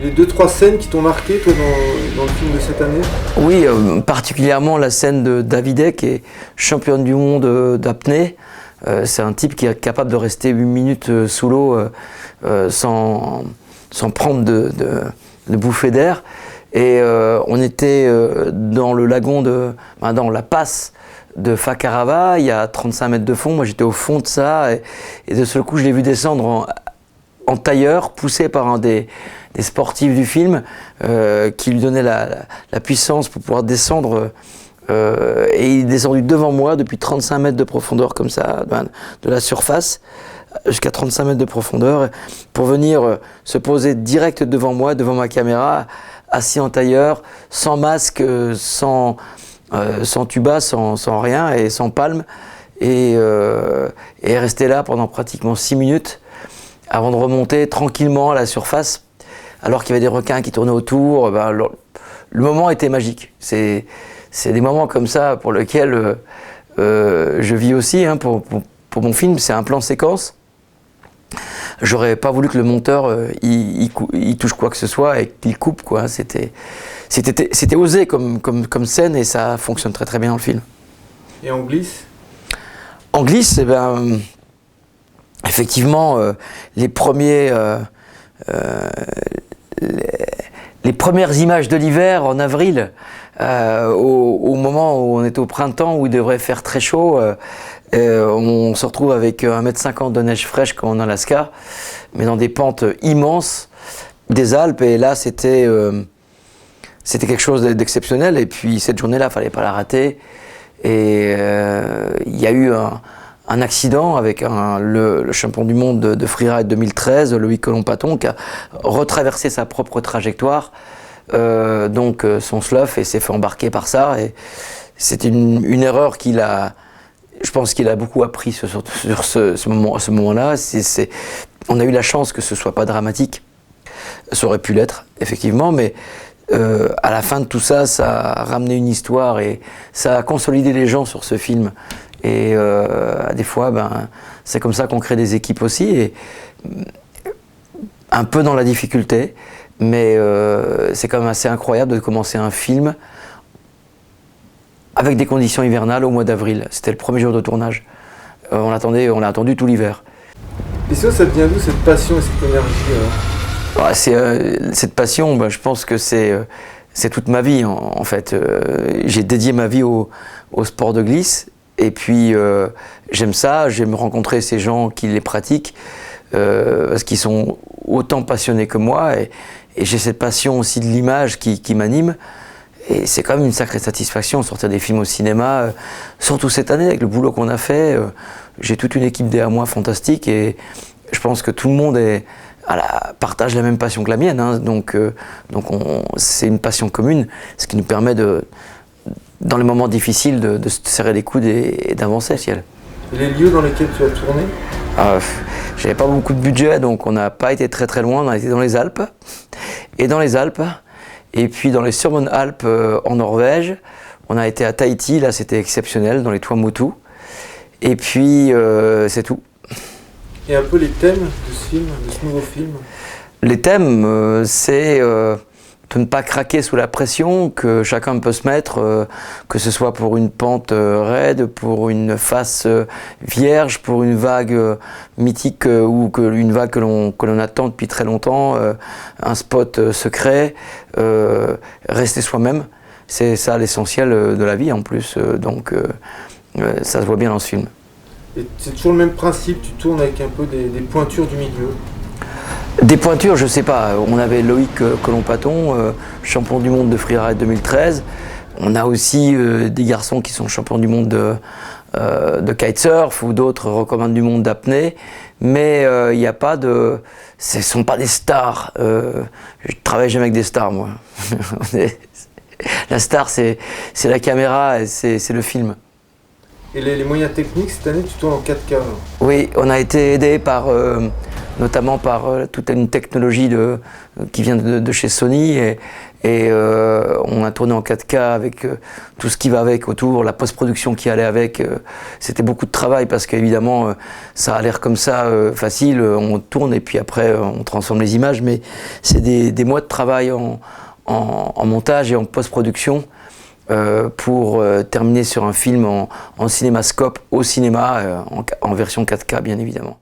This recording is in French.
Les 2-3 scènes qui t'ont marqué, toi, dans le film de cette année? Oui, particulièrement la scène de Davidé, qui est championne du monde d'apnée. C'est un type qui est capable de rester 8 minutes sous l'eau sans prendre de bouffée d'air. Et on était dans le lagon dans la passe de Fakarava, il y a 35 mètres de fond. Moi, j'étais au fond de ça. Et de ce coup, je l'ai vu descendre en tailleur, poussé par un des sportifs du film, qui lui donnait la puissance pour pouvoir descendre. Et il est descendu devant moi depuis 35 mètres de profondeur comme ça, de la surface jusqu'à 35 mètres de profondeur, pour venir se poser direct devant moi, devant ma caméra, assis en tailleur, sans masque, sans tuba, sans rien et sans palme, et rester là pendant pratiquement 6 minutes avant de remonter tranquillement à la surface, alors qu'il y avait des requins qui tournaient autour. Le moment était magique. C'est des moments comme ça pour lesquels je vis aussi, hein, pour mon film. C'est un plan séquence. J'aurais pas voulu que le monteur il touche quoi que ce soit et qu'il coupe, quoi. C'était osé comme scène, et ça fonctionne très très bien dans le film. Et en glisse? En glisse, effectivement, les premières images de l'hiver en avril, au moment où on est au printemps, où il devrait faire très chaud, on se retrouve avec 1,50 m de neige fraîche comme en Alaska, mais dans des pentes immenses des Alpes. Et là, c'était quelque chose d'exceptionnel. Et puis cette journée-là, il ne fallait pas la rater. Et il y a eu un accident avec le champion du monde de freeride 2013, Loïc Colomb-Paton, qui a retraversé sa propre trajectoire, donc son slough, et s'est fait embarquer par ça. Et c'était une erreur je pense qu'il a beaucoup appris sur ce moment-là. On a eu la chance que ce soit pas dramatique. Ça aurait pu l'être, effectivement, mais à la fin de tout ça, ça a ramené une histoire et ça a consolidé les gens sur ce film. Et des fois, c'est comme ça qu'on crée des équipes aussi, et un peu dans la difficulté, mais c'est quand même assez incroyable de commencer un film avec des conditions hivernales au mois d'avril. C'était le premier jour de tournage. On a attendu tout l'hiver. Et ça vient d'où, cette passion et cette énergie? Cette passion, je pense que c'est toute ma vie, en fait. J'ai dédié ma vie au sport de glisse. Et puis j'aime ça, j'aime rencontrer ces gens qui les pratiquent, parce qu'ils sont autant passionnés que moi, et j'ai cette passion aussi de l'image qui m'anime. Et c'est quand même une sacrée satisfaction de sortir des films au cinéma, surtout cette année avec le boulot qu'on a fait. J'ai toute une équipe derrière moi fantastique, et je pense que tout le monde partage la même passion que la mienne, hein. Donc c'est une passion commune, ce qui nous permet dans les moments difficiles de se serrer les coudes et d'avancer, ciel. Et les lieux dans lesquels tu as tourné? J'avais pas beaucoup de budget, donc on n'a pas été très très loin. On a été dans les Alpes, et puis dans les Surmont-Alpes en Norvège. On a été à Tahiti, là c'était exceptionnel, dans les Tuamotu. Et puis c'est tout. Et un peu les thèmes de ce film, de ce nouveau film? Les thèmes, c'est de ne pas craquer sous la pression que chacun peut se mettre, que ce soit pour une pente raide, pour une face vierge, pour une vague mythique ou une vague que l'on attend depuis très longtemps, un spot secret, rester soi-même. C'est ça l'essentiel de la vie en plus, donc ça se voit bien dans ce film. Et c'est toujours le même principe, tu tournes avec un peu des pointures du milieu? Des pointures, je sais pas. On avait Loïc Colomb-Paton, champion du monde de freeride 2013. On a aussi des garçons qui sont champions du monde de kitesurf, ou d'autres records du monde d'apnée. Mais il n'y a pas de... Ce ne sont pas des stars. Je travaille jamais avec des stars, moi. La star, c'est la caméra, et c'est le film. Et les moyens techniques, cette année, tu tournes en 4K? Oui, on a été aidé par notamment par toute une technologie qui vient de chez Sony. Et on a tourné en 4K avec tout ce qui va avec autour, la post-production qui allait avec. C'était beaucoup de travail parce qu'évidemment, ça a l'air comme ça facile. On tourne et puis après, on transforme les images. Mais c'est des mois de travail en montage et en post-production pour terminer sur un film en cinémascope au cinéma, en version 4K bien évidemment.